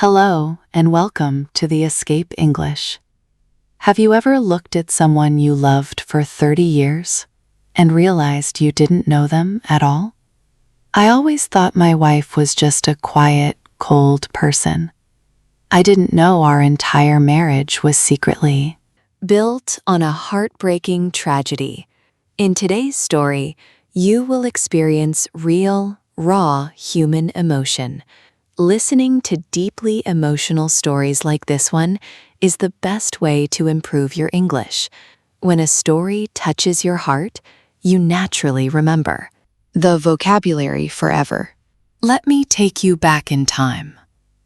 Hello and welcome to the Escape English. Have you ever looked at someone you loved for 30 years and realized you didn't know them at all? I always thought my wife was just a quiet, cold person. I didn't know our entire marriage was secretly built on a heartbreaking tragedy. In today's story, you will experience real, raw human emotion. Listening to deeply emotional stories like this one is the best way to improve your English. When a story touches your heart, you naturally remember the vocabulary forever. Let me take you back in time,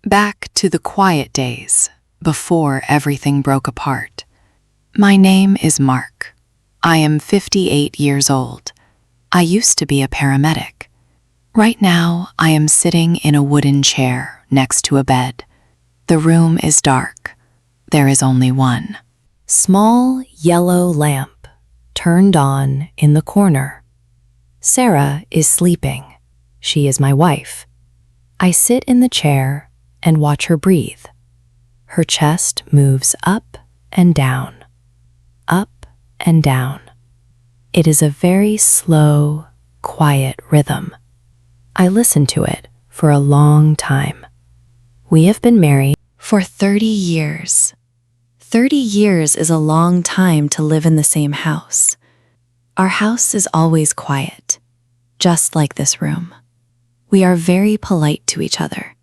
back to the quiet days before everything broke apart. My name is Mark. I am 58 years old. I used to be a paramedic. Right now, I am sitting in a wooden chair next to a bed. The room is dark. There is only one small yellow lamp turned on in the corner. Sarah is sleeping. She is my wife. I sit in the chair and watch her breathe. Her chest moves up and down, up and down. It is a very slow, quiet rhythm. I listen to it for a long time. We have been married for 30 years. 30 years is a long time to live in the same house. Our house is always quiet, just like this room. We are very polite to each other.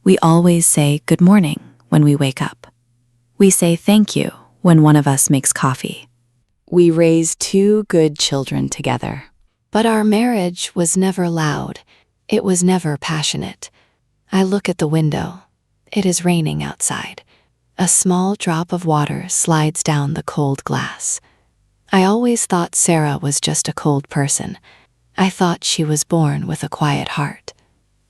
We always say good morning when we wake up. We say thank you when one of us makes coffee. We raised 2 good children together. But our marriage was never loud. It was never passionate. I look at the window. It is raining outside. A small drop of water slides down the cold glass. I always thought Sarah was just a cold person. I thought she was born with a quiet heart.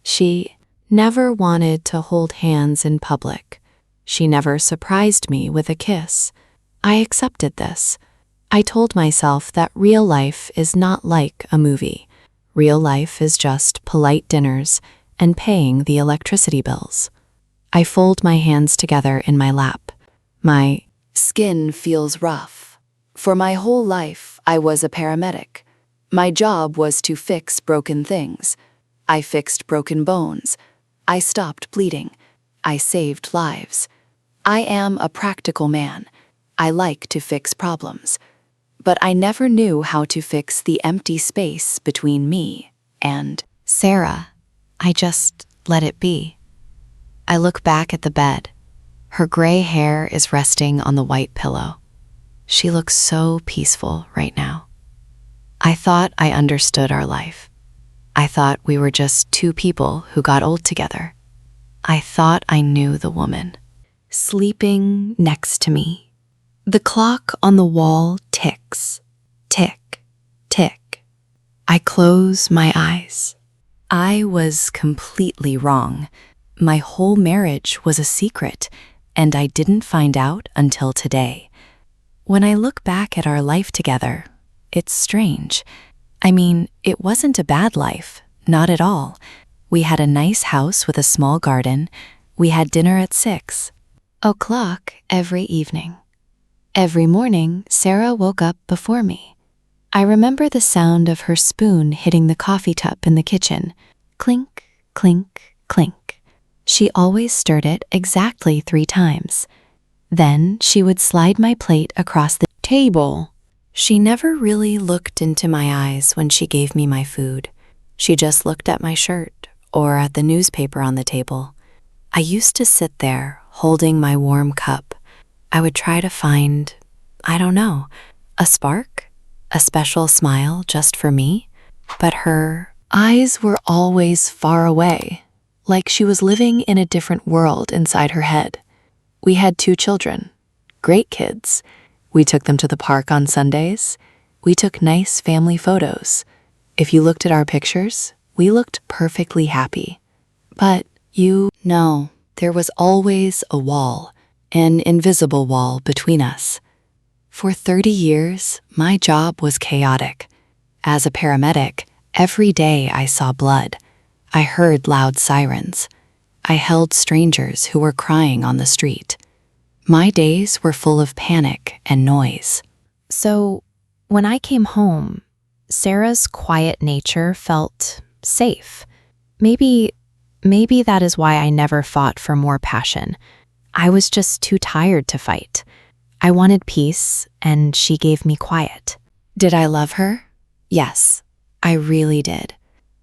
She never wanted to hold hands in public. She never surprised me with a kiss. I accepted this. I told myself that real life is not like a movie. Real life is just polite dinners and paying the electricity bills. I fold my hands together in my lap. My skin feels rough. For my whole life, I was a paramedic. My job was to fix broken things. I fixed broken bones. I stopped bleeding. I saved lives. I am a practical man. I like to fix problems. But I never knew how to fix the empty space between me and Sarah. I just let it be. I look back at the bed. Her gray hair is resting on the white pillow. She looks so peaceful right now. I thought I understood our life. I thought we were just 2 people who got old together. I thought I knew the woman sleeping next to me. The clock on the wall ticks, tick, tick. I close my eyes. I was completely wrong. My whole marriage was a secret, and I didn't find out until today. When I look back at our life together, it's strange. I mean, it wasn't a bad life, not at all. We had a nice house with a small garden. We had dinner at 6:00 every evening. Every morning, Sarah woke up before me. I remember the sound of her spoon hitting the coffee cup in the kitchen. Clink, clink, clink. She always stirred it exactly 3 times. Then she would slide my plate across the table. She never really looked into my eyes when she gave me my food. She just looked at my shirt or at the newspaper on the table. I used to sit there holding my warm cup. I would try to find, I don't know, a spark, a special smile just for me. But her eyes were always far away, like she was living in a different world inside her head. We had 2 children, great kids. We took them to the park on Sundays. We took nice family photos. If you looked at our pictures, we looked perfectly happy. But no, there was always a wall. An invisible wall between us. For 30 years, my job was chaotic. As a paramedic, every day I saw blood. I heard loud sirens. I held strangers who were crying on the street. My days were full of panic and noise. So, when I came home, Sarah's quiet nature felt safe. Maybe that is why I never fought for more passion. I was just too tired to fight. I wanted peace, and she gave me quiet. Did I love her? Yes, I really did.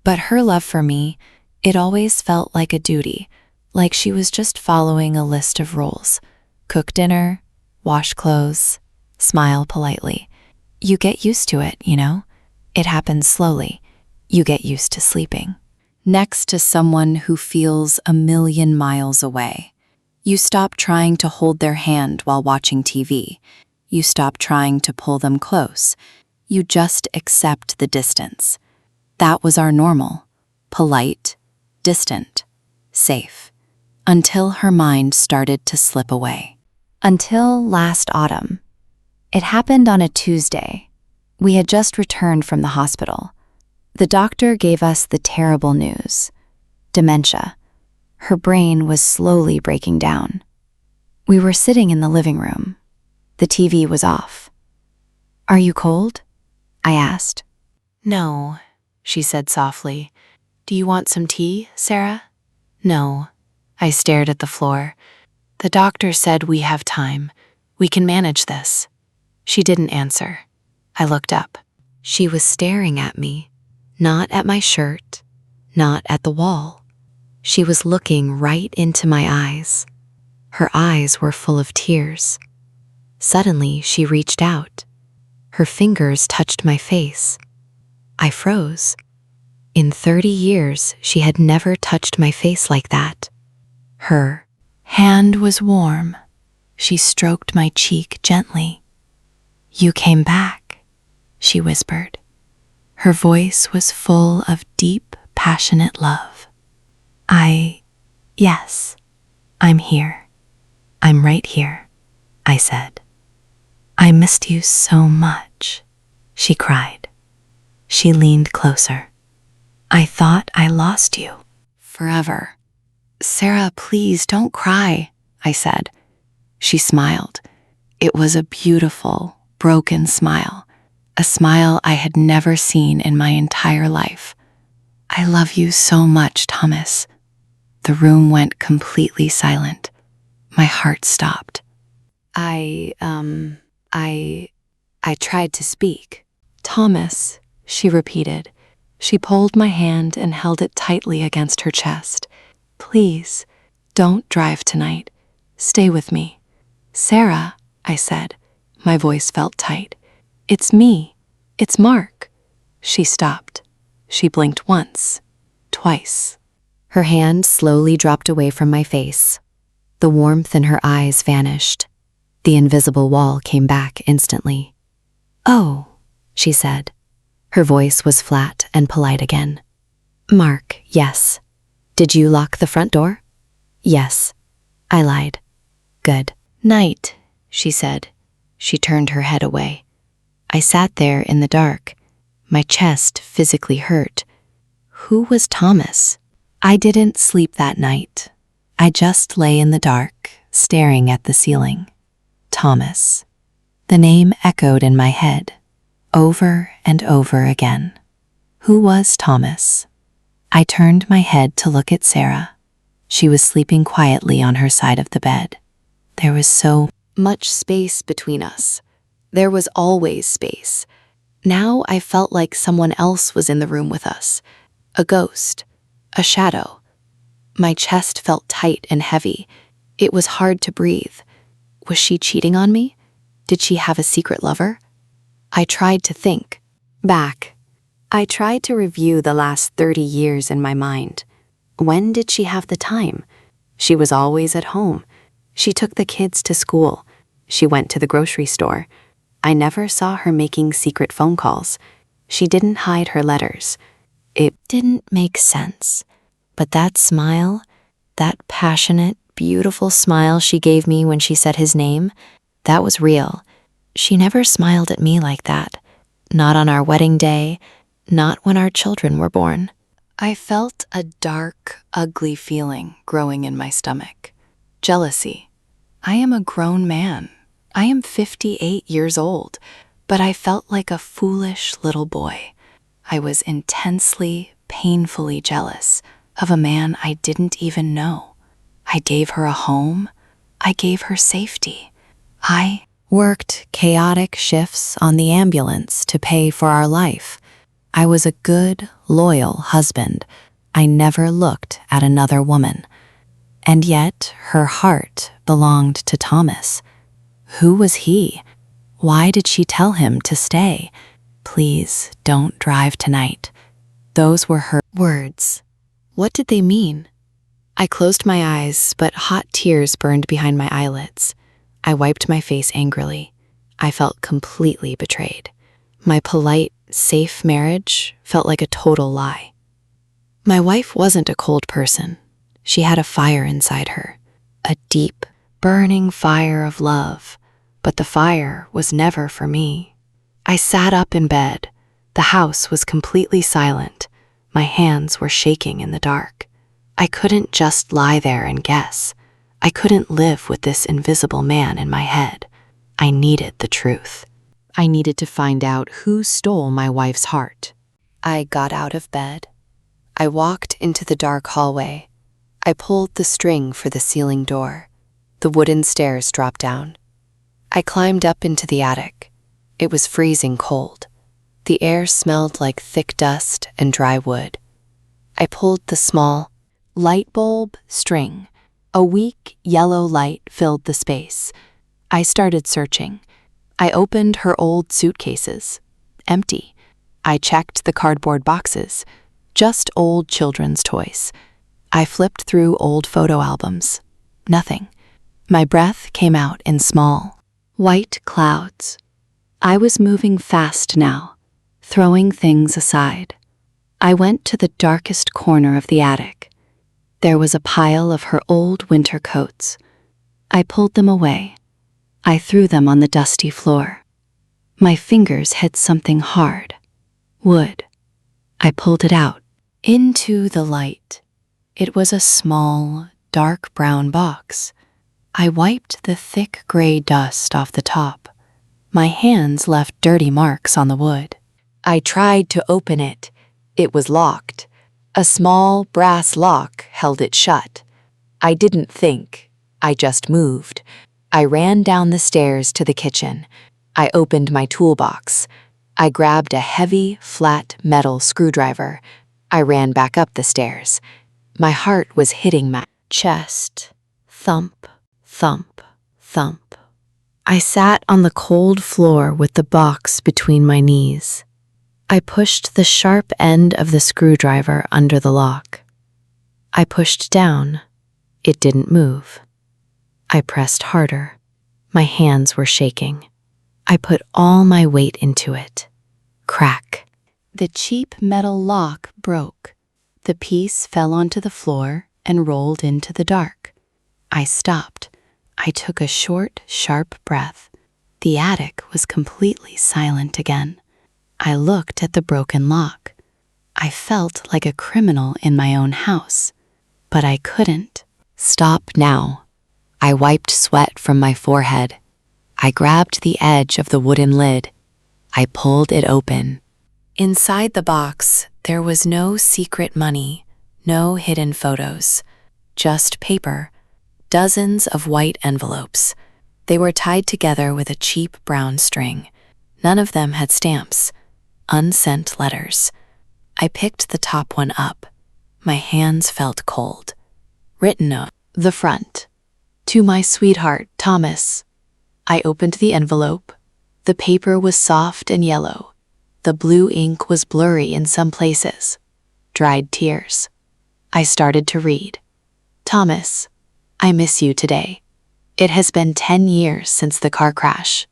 But her love for me, it always felt like a duty, like she was just following a list of rules. Cook dinner, wash clothes, smile politely. You get used to it, you know? It happens slowly. You get used to sleeping next to someone who feels a million miles away. You stop trying to hold their hand while watching TV. You stop trying to pull them close. You just accept the distance. That was our normal. Polite, distant, safe. Until her mind started to slip away. Until last autumn. It happened on a Tuesday. We had just returned from the hospital. The doctor gave us the terrible news. Dementia. Her brain was slowly breaking down. We were sitting in the living room. The TV was off. "Are you cold?" I asked. "No," she said softly. "Do you want some tea, Sarah?" "No." I stared at the floor. "The doctor said we have time. We can manage this." She didn't answer. I looked up. She was staring at me, not at my shirt, not at the wall. She was looking right into my eyes. Her eyes were full of tears. Suddenly, she reached out. Her fingers touched my face. I froze. In 30 years, she had never touched my face like that. Her hand was warm. She stroked my cheek gently. "You came back," she whispered. Her voice was full of deep, passionate love. Yes, I'm here. I'm right here," I said. "I missed you so much," she cried. She leaned closer. "I thought I lost you forever." "Sarah, please don't cry," I said. She smiled. It was a beautiful, broken smile, a smile I had never seen in my entire life. "I love you so much, Thomas." The room went completely silent. My heart stopped. I tried to speak. "Thomas," she repeated. She pulled my hand and held it tightly against her chest. "Please, don't drive tonight. Stay with me." "Sarah," I said. My voice felt tight. "It's me. It's Mark." She stopped. She blinked once, twice. Her hand slowly dropped away from my face. The warmth in her eyes vanished. The invisible wall came back instantly. "Oh," she said. Her voice was flat and polite again. "Mark, yes. Did you lock the front door?" "Yes." I lied. "Good night," she said. She turned her head away. I sat there in the dark. My chest physically hurt. Who was Thomas? I didn't sleep that night. I just lay in the dark, staring at the ceiling. Thomas. The name echoed in my head, over and over again. Who was Thomas? I turned my head to look at Sarah. She was sleeping quietly on her side of the bed. There was so much space between us. There was always space. Now I felt like someone else was in the room with us. A ghost. A shadow. My chest felt tight and heavy. It was hard to breathe. Was she cheating on me? Did she have a secret lover? I tried to think. Back. I tried to review the last 30 years in my mind. When did she have the time? She was always at home. She took the kids to school. She went to the grocery store. I never saw her making secret phone calls. She didn't hide her letters. It didn't make sense. But that smile, that passionate, beautiful smile she gave me when she said his name, that was real. She never smiled at me like that. Not on our wedding day, not when our children were born. I felt a dark, ugly feeling growing in my stomach. Jealousy. I am a grown man. I am 58 years old, but I felt like a foolish little boy. I was intensely, painfully jealous of a man I didn't even know. I gave her a home. I gave her safety. I Worked chaotic shifts on the ambulance to pay for our life. I was a good, loyal husband. I never looked at another woman. And yet, her heart belonged to Thomas. Who was he? Why did she tell him to stay? Please don't drive tonight. Those were her words. What did they mean? I closed my eyes, but hot tears burned behind my eyelids. I wiped my face angrily. I felt completely betrayed. My polite, safe marriage felt like a total lie. My wife wasn't a cold person. She had a fire inside her, a deep, burning fire of love, but the fire was never for me. I sat up in bed. The house was completely silent. My hands were shaking in the dark. I couldn't just lie there and guess. I couldn't live with this invisible man in my head. I needed the truth. I needed to find out who stole my wife's heart. I got out of bed. I walked into the dark hallway. I pulled the string for the ceiling door. The wooden stairs dropped down. I climbed up into the attic. It was freezing cold. The air smelled like thick dust and dry wood. I pulled the small light bulb string. A weak, yellow light filled the space. I started searching. I opened her old suitcases. Empty. I checked the cardboard boxes. Just old children's toys. I flipped through old photo albums. Nothing. My breath came out in small, white clouds. I was moving fast now, throwing things aside. I went to the darkest corner of the attic. There was a pile of her old winter coats. I pulled them away. I threw them on the dusty floor. My fingers hit something hard. Wood. I pulled it out. Into the light. It was a small, dark brown box. I wiped the thick gray dust off the top. My hands left dirty marks on the wood. I tried to open it. It was locked. A small brass lock held it shut. I didn't think. I just moved. I ran down the stairs to the kitchen. I opened my toolbox. I grabbed a heavy, flat metal screwdriver. I ran back up the stairs. My heart was hitting my chest. Thump, thump, thump. I sat on the cold floor with the box between my knees. I pushed the sharp end of the screwdriver under the lock. I pushed down. It didn't move. I pressed harder. My hands were shaking. I put all my weight into it. Crack. The cheap metal lock broke. The piece fell onto the floor and rolled into the dark. I stopped. I took a short, sharp breath. The attic was completely silent again. I looked at the broken lock. I felt like a criminal in my own house, but I couldn't. Stop now. I wiped sweat from my forehead. I grabbed the edge of the wooden lid. I pulled it open. Inside the box, there was no secret money, no hidden photos, just paper, dozens of white envelopes. They were tied together with a cheap brown string. None of them had stamps. Unsent letters. I picked the top one up. My hands felt cold. Written on the front. To my sweetheart, Thomas. I opened the envelope. The paper was soft and yellow. The blue ink was blurry in some places. Dried tears. I started to read. Thomas, I miss you today. It has been 10 years since the car crash.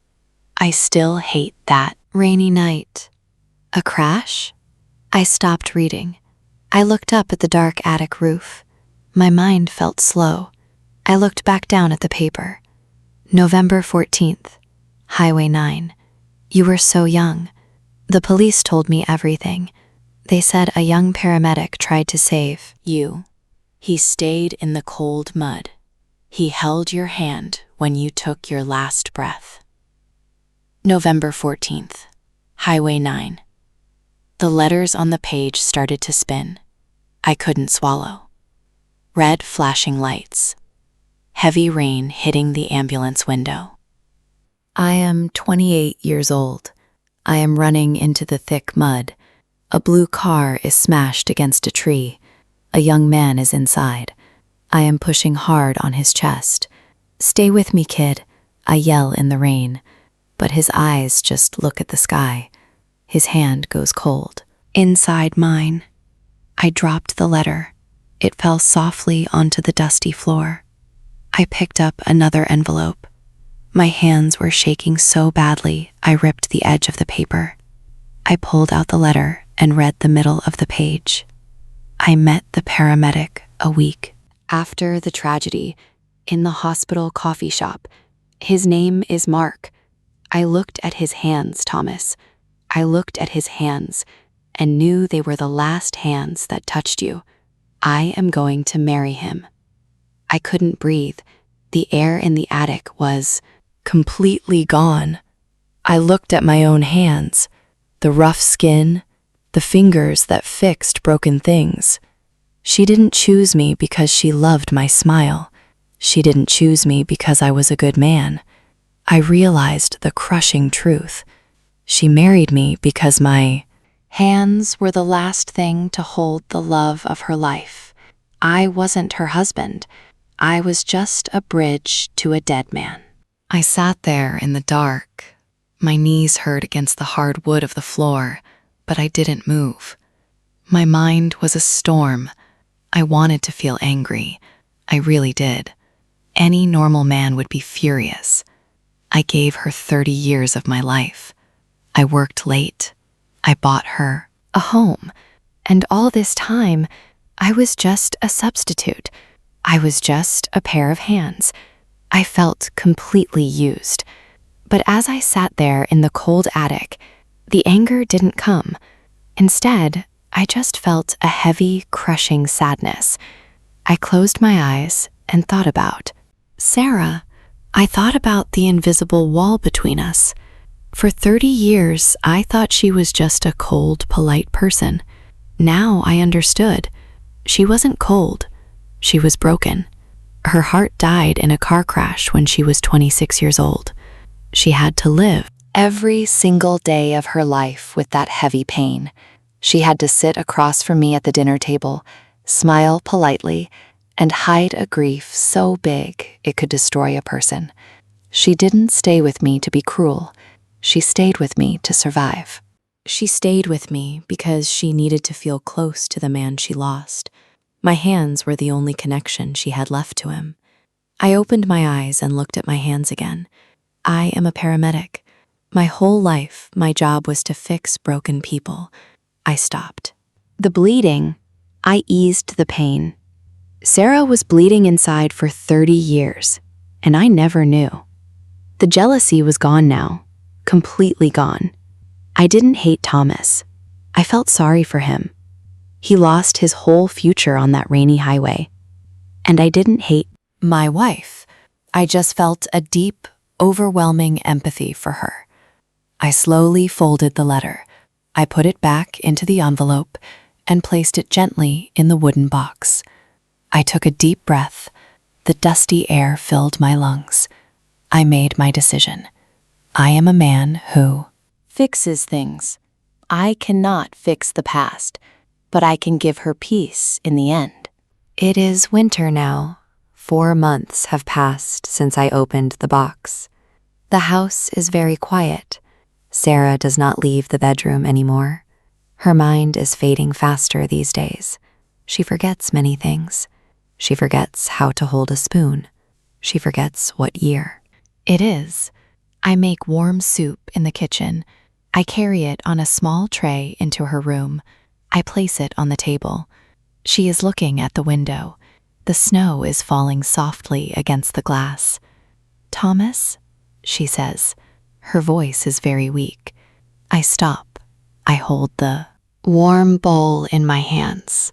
I still hate that rainy night. A crash? I stopped reading. I looked up at the dark attic roof. My mind felt slow. I looked back down at the paper. November 14th, Highway 9. You were so young. The police told me everything. They said a young paramedic tried to save. You. He stayed in the cold mud. He held your hand when you took your last breath. November 14th, Highway 9. The letters on the page started to spin. I couldn't swallow. Red flashing lights. Heavy rain hitting the ambulance window. I am 28 years old. I am running into the thick mud. A blue car is smashed against a tree. A young man is inside. I am pushing hard on his chest. "Stay with me, kid," I yell in the rain. But his eyes just look at the sky. His hand goes cold. Inside mine. I dropped the letter. It fell softly onto the dusty floor. I picked up another envelope. My hands were shaking so badly, I ripped the edge of the paper. I pulled out the letter and read the middle of the page. I met the paramedic a week after the tragedy in the hospital coffee shop. His name is Mark. I looked at his hands, Thomas. I looked at his hands and knew they were the last hands that touched you. I am going to marry him. I couldn't breathe. The air in the attic was completely gone. I looked at my own hands, the rough skin, the fingers that fixed broken things. She didn't choose me because she loved my smile. She didn't choose me because I was a good man. I realized the crushing truth. She married me because my hands were the last thing to hold the love of her life. I wasn't her husband. I was just a bridge to a dead man. I sat there in the dark. My knees hurt against the hard wood of the floor, but I didn't move. My mind was a storm. I wanted to feel angry. I really did. Any normal man would be furious. I gave her 30 years of my life. I worked late. I bought her a home. And all this time, I was just a substitute. I was just a pair of hands. I felt completely used. But as I sat there in the cold attic, the anger didn't come. Instead, I just felt a heavy, crushing sadness. I closed my eyes and thought about Sarah. I thought about the invisible wall between us. For 30 years, I thought she was just a cold, polite person. Now I understood. She wasn't cold. She was broken. Her heart died in a car crash when she was 26 years old. She had to live every single day of her life with that heavy pain. She had to sit across from me at the dinner table, smile politely, and hide a grief so big it could destroy a person. She didn't stay with me to be cruel. She stayed with me to survive. She stayed with me because she needed to feel close to the man she lost. My hands were the only connection she had left to him. I opened my eyes and looked at my hands again. I am a paramedic. My whole life, my job was to fix broken people. I stopped. The bleeding, I eased the pain. Sarah was bleeding inside for 30 years, and I never knew. The jealousy was gone now, completely gone. I didn't hate Thomas. I felt sorry for him. He lost his whole future on that rainy highway. And I didn't hate my wife. I just felt a deep, overwhelming empathy for her. I slowly folded the letter. I put it back into the envelope and placed it gently in the wooden box. I took a deep breath. The dusty air filled my lungs. I made my decision. I am a man who fixes things. I cannot fix the past, but I can give her peace in the end. It is winter now. 4 months have passed since I opened the box. The house is very quiet. Sarah does not leave the bedroom anymore. Her mind is fading faster these days. She forgets many things. She forgets how to hold a spoon. She forgets what year it is. I make warm soup in the kitchen. I carry it on a small tray into her room. I place it on the table. She is looking at the window. The snow is falling softly against the glass. "Thomas," she says. Her voice is very weak. I stop. I hold the warm bowl in my hands.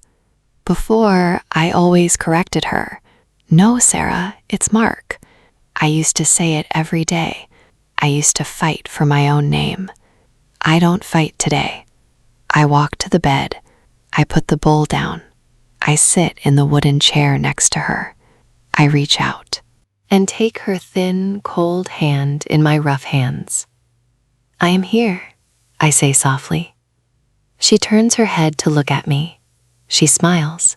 Before, I always corrected her. No, Sarah, it's Mark. I used to say it every day. I used to fight for my own name. I don't fight today. I walk to the bed. I put the bowl down. I sit in the wooden chair next to her. I reach out and take her thin, cold hand in my rough hands. I am here, I say softly. She turns her head to look at me. She smiles.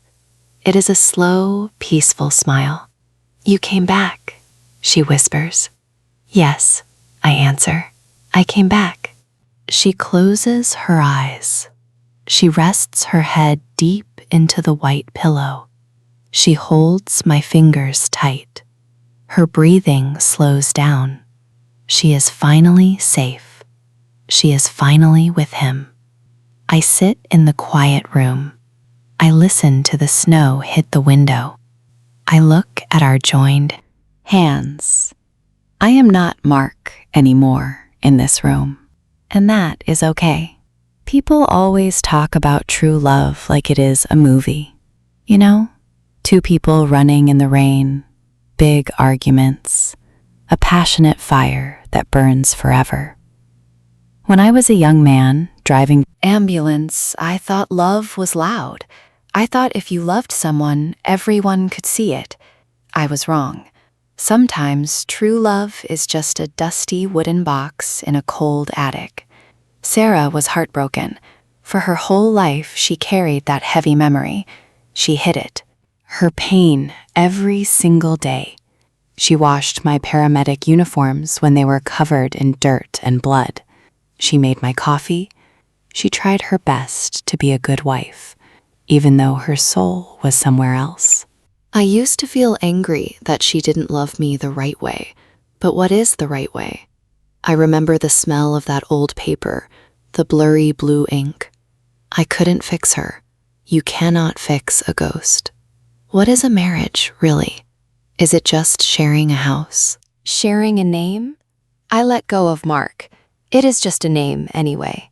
It is a slow, peaceful smile. You came back, she whispers. Yes, I answer. I came back. She closes her eyes. She rests her head deep into the white pillow. She holds my fingers tight. Her breathing slows down. She is finally safe. She is finally with him. I sit in the quiet room. I listen to the snow hit the window. I look at our joined hands. I am not Mark anymore in this room, and that is okay. People always talk about true love like it is a movie. You know, two people running in the rain, big arguments, a passionate fire that burns forever. When I was a young man driving ambulance, I thought love was loud. I thought if you loved someone, everyone could see it. I was wrong. Sometimes true love is just a dusty wooden box in a cold attic. Sarah was heartbroken. For her whole life, she carried that heavy memory. She hid it. Her pain every single day. She washed my paramedic uniforms when they were covered in dirt and blood. She made my coffee. She tried her best to be a good wife, even though her soul was somewhere else. I used to feel angry that she didn't love me the right way. But what is the right way? I remember the smell of that old paper, the blurry blue ink. I couldn't fix her. You cannot fix a ghost. What is a marriage, really? Is it just sharing a house? Sharing a name? I let go of Mark. It is just a name anyway.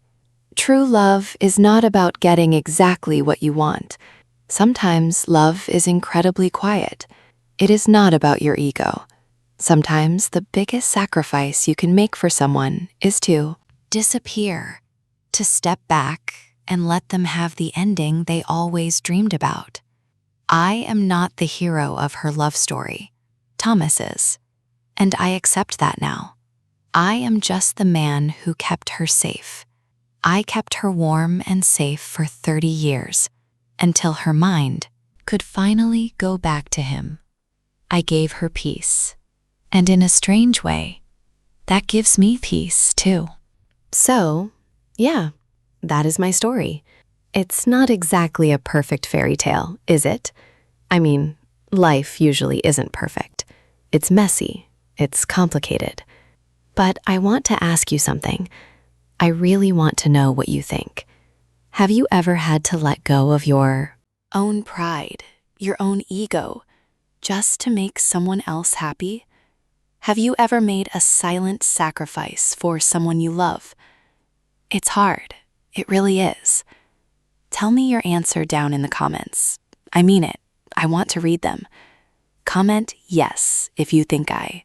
True love is not about getting exactly what you want. Sometimes love is incredibly quiet. It is not about your ego. Sometimes the biggest sacrifice you can make for someone is to disappear, to step back and let them have the ending they always dreamed about. I am not the hero of her love story. Thomas is. And I accept that now. I am just the man who kept her safe. I kept her warm and safe for 30 years, until her mind could finally go back to him. I gave her peace. And in a strange way, that gives me peace too. So, yeah, that is my story. It's not exactly a perfect fairy tale, is it? I mean, life usually isn't perfect. It's messy. It's complicated. But I want to ask you something. I really want to know what you think. Have you ever had to let go of your own pride, your own ego, just to make someone else happy? Have you ever made a silent sacrifice for someone you love? It's hard. It really is. Tell me your answer down in the comments. I mean it. I want to read them. Comment yes if you think I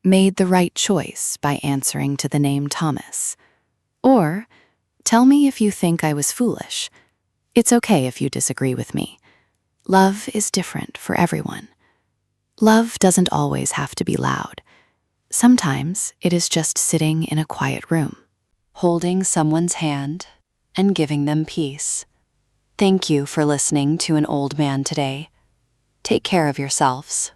made the right choice by answering to the name Thomas. Or tell me if you think I was foolish. It's okay if you disagree with me. Love is different for everyone. Love doesn't always have to be loud. Sometimes it is just sitting in a quiet room, holding someone's hand and giving them peace. Thank you for listening to An Old Man today. Take care of yourselves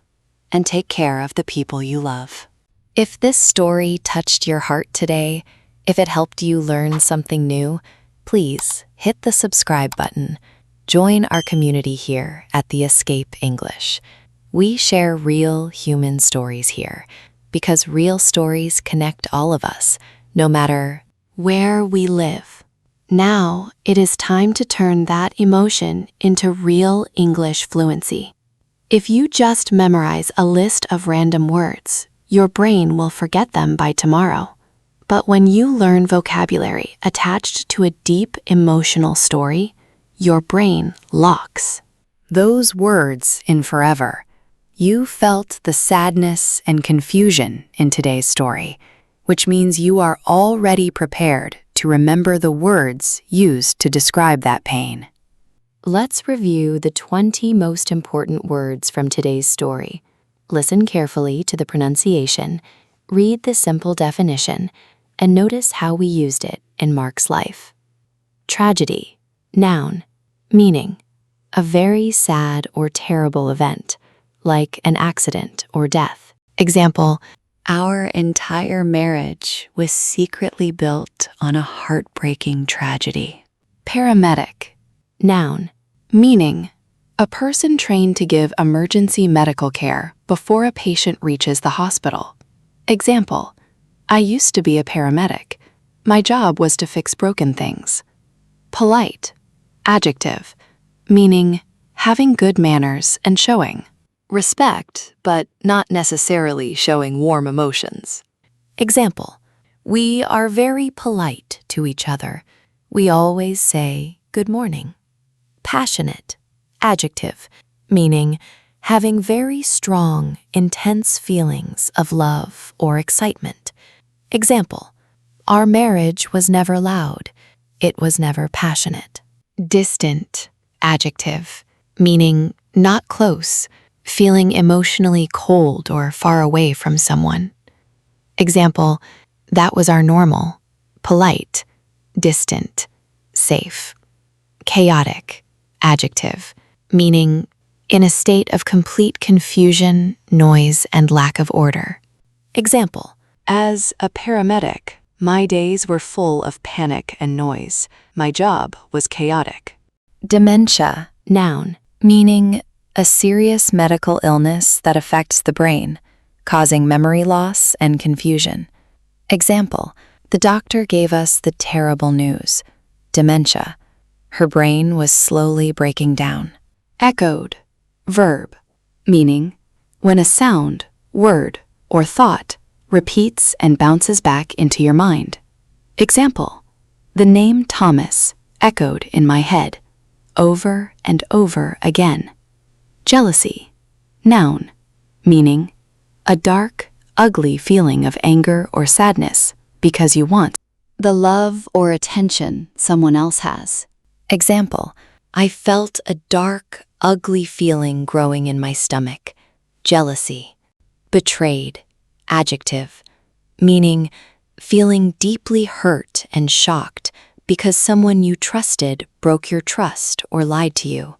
and take care of the people you love. If this story touched your heart today, if it helped you learn something new, please hit the subscribe button. Join our community here at The Escape English. We share real human stories here because real stories connect all of us, no matter where we live. Now it is time to turn that emotion into real English fluency. If you just memorize a list of random words, your brain will forget them by tomorrow. But when you learn vocabulary attached to a deep emotional story, your brain locks those words in forever. You felt the sadness and confusion in today's story, which means you are already prepared to remember the words used to describe that pain. Let's review the 20 most important words from today's story. Listen carefully to the pronunciation, read the simple definition, and notice how we used it in Mark's life. Tragedy, noun, meaning a very sad or terrible event, like an accident or death. Example, our entire marriage was secretly built on a heartbreaking tragedy. Paramedic, noun, meaning a person trained to give emergency medical care before a patient reaches the hospital. Example, I used to be a paramedic. My job was to fix broken things. Polite, adjective, meaning having good manners and showing respect, but not necessarily showing warm emotions. Example, we are very polite to each other. We always say good morning. Passionate, adjective, meaning having very strong, intense feelings of love or excitement. Example, our marriage was never loud. It was never passionate. Distant, adjective, meaning not close, feeling emotionally cold or far away from someone. Example, that was our normal. Polite, distant, safe. Chaotic, adjective, meaning in a state of complete confusion, noise, and lack of order. Example, as a paramedic, my days were full of panic and noise. My job was chaotic. Dementia, noun, meaning a serious medical illness that affects the brain, causing memory loss and confusion. Example, the doctor gave us the terrible news. Dementia. Her brain was slowly breaking down. Echoed, verb, meaning when a sound, word, or thought repeats and bounces back into your mind. Example, the name Thomas echoed in my head over and over again. Jealousy, noun, meaning a dark, ugly feeling of anger or sadness because you want the love or attention someone else has. Example, I felt a dark, ugly feeling growing in my stomach. Jealousy. Betrayed, adjective, meaning feeling deeply hurt and shocked because someone you trusted broke your trust or lied to you.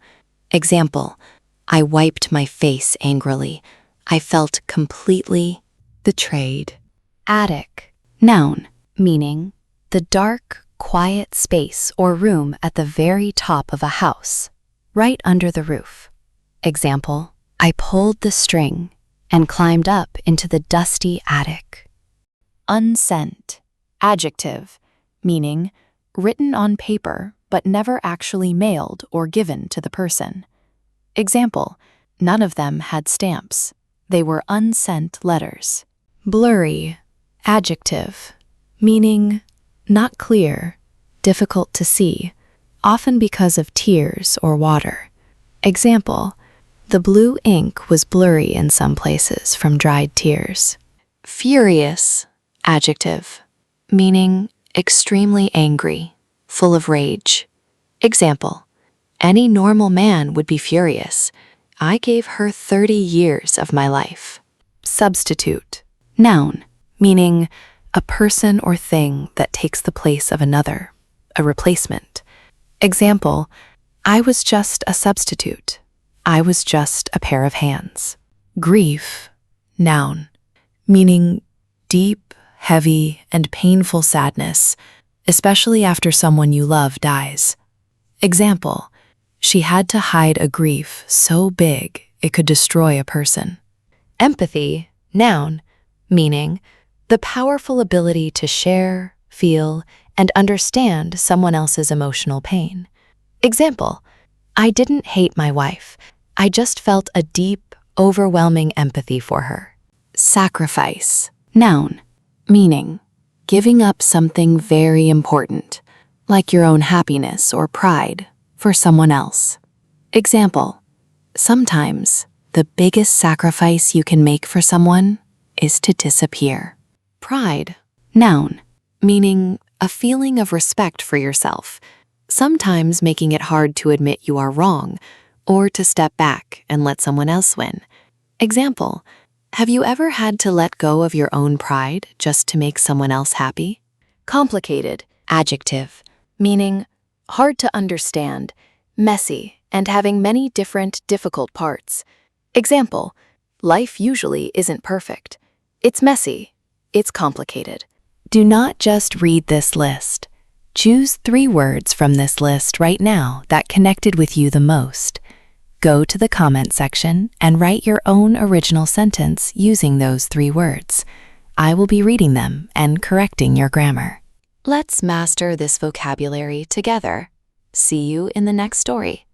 Example, I wiped my face angrily. I felt completely betrayed. Attic, noun, meaning the dark, quiet space or room at the very top of a house, right under the roof. Example, I pulled the string and climbed up into the dusty attic. Unsent, adjective, meaning written on paper but never actually mailed or given to the person. Example, none of them had stamps. They were unsent letters. Blurry, adjective, meaning not clear, difficult to see, often because of tears or water. Example, the blue ink was blurry in some places from dried tears. Furious, adjective, meaning extremely angry, full of rage. Example, any normal man would be furious. I gave her 30 years of my life. Substitute, noun, meaning a person or thing that takes the place of another, a replacement. Example, I was just a substitute. I was just a pair of hands. Grief, noun, meaning deep, heavy, and painful sadness, especially after someone you love dies. Example, she had to hide a grief so big it could destroy a person. Empathy, noun, meaning the powerful ability to share, feel, and understand someone else's emotional pain. Example, I didn't hate my wife. I just felt a deep, overwhelming empathy for her. Sacrifice, noun, meaning giving up something very important, like your own happiness or pride, for someone else. Example: sometimes the biggest sacrifice you can make for someone is to disappear. Pride, noun, meaning a feeling of respect for yourself, sometimes making it hard to admit you are wrong or to step back and let someone else win. Example: have you ever had to let go of your own pride just to make someone else happy? Complicated, adjective, meaning hard to understand, messy, and having many different, difficult parts. Example: life usually isn't perfect. It's messy. It's complicated. Do not just read this list. Choose 3 words from this list right now that connected with you the most. Go to the comment section and write your own original sentence using those 3 words. I will be reading them and correcting your grammar. Let's master this vocabulary together. See you in the next story.